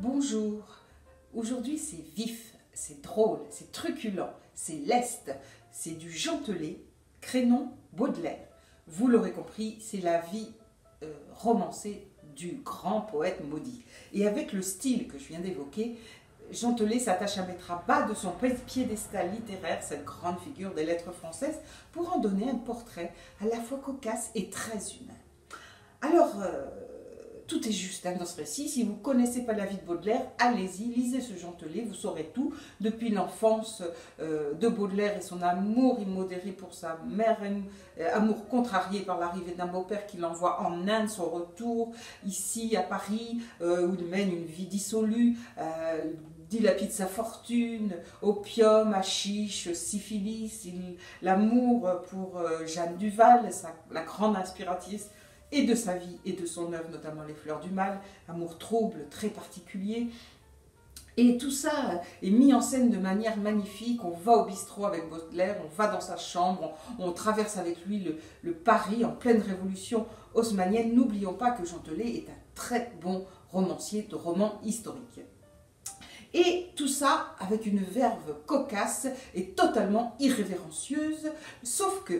Bonjour, aujourd'hui c'est vif, c'est drôle, c'est truculent, c'est leste, c'est du Gentelet, Crénon, Baudelaire. Vous l'aurez compris, c'est la vie romancée du grand poète maudit. Et avec le style que je viens d'évoquer, Gentelet s'attache à mettre à bas de son piédestal littéraire cette grande figure des lettres françaises pour en donner un portrait à la fois cocasse et très humain. Alors, tout est juste dans ce récit. Si vous ne connaissez pas la vie de Baudelaire, allez-y, lisez ce Gentelet, vous saurez tout. Depuis l'enfance de Baudelaire et son amour immodéré pour sa mère, amour contrarié par l'arrivée d'un beau-père qui l'envoie en Inde, son retour ici à Paris, où il mène une vie dissolue, dilapide sa fortune, opium, hashish, syphilis, l'amour pour Jeanne Duval, la grande inspiratrice et de sa vie et de son œuvre, notamment Les Fleurs du Mal, amour trouble, très particulier. Et tout ça est mis en scène de manière magnifique. On va au bistrot avec Baudelaire, on va dans sa chambre, on traverse avec lui le Paris en pleine révolution haussmannienne. N'oublions pas que Gentelet est un très bon romancier de romans historiques. Et tout ça avec une verve cocasse et totalement irrévérencieuse, sauf que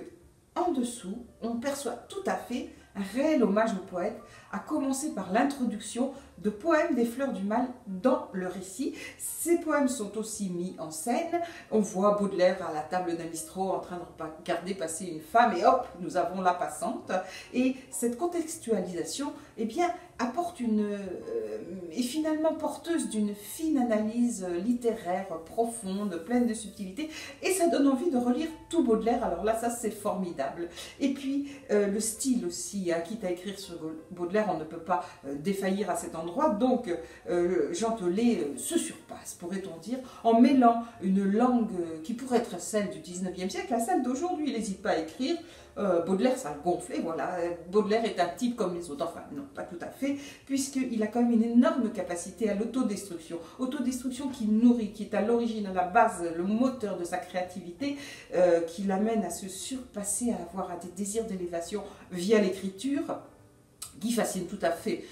en dessous, on perçoit tout à fait un réel hommage au poète, à commencer par l'introduction de poèmes des Fleurs du Mal dans le récit. Ces poèmes sont aussi mis en scène. On voit Baudelaire à la table d'un bistrot en train de regarder passer une femme et hop, nous avons la passante. Et cette contextualisation, eh bien, apporte est finalement porteuse d'une fine analyse littéraire profonde, pleine de subtilité, et ça donne envie de relire tout Baudelaire. Alors là, ça c'est formidable. Et puis le style aussi, quitte à écrire sur Baudelaire, on ne peut pas défaillir à cet endroit, donc Gentelet se surpasse, pourrait-on dire, en mêlant une langue qui pourrait être celle du 19e siècle à celle d'aujourd'hui. Il n'hésite pas à écrire. Baudelaire, ça le gonflait, voilà. Baudelaire est un type comme les autres, enfin non, pas tout à fait, puisqu'il a quand même une énorme capacité à l'autodestruction. Autodestruction qui nourrit, qui est à l'origine, à la base, le moteur de sa créativité, qui l'amène à se surpasser, à avoir des désirs d'élévation via l'écriture, qui fascine tout à fait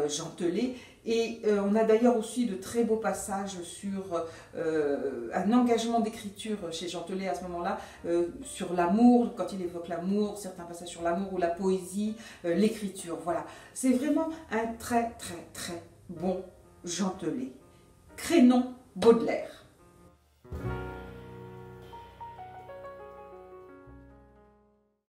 Gentelet. Et on a d'ailleurs aussi de très beaux passages sur un engagement d'écriture chez Gentelet à ce moment-là, sur l'amour, quand il évoque l'amour, certains passages sur l'amour ou la poésie, l'écriture. Voilà, c'est vraiment un très très très bon Gentelet. Crénon, Baudelaire.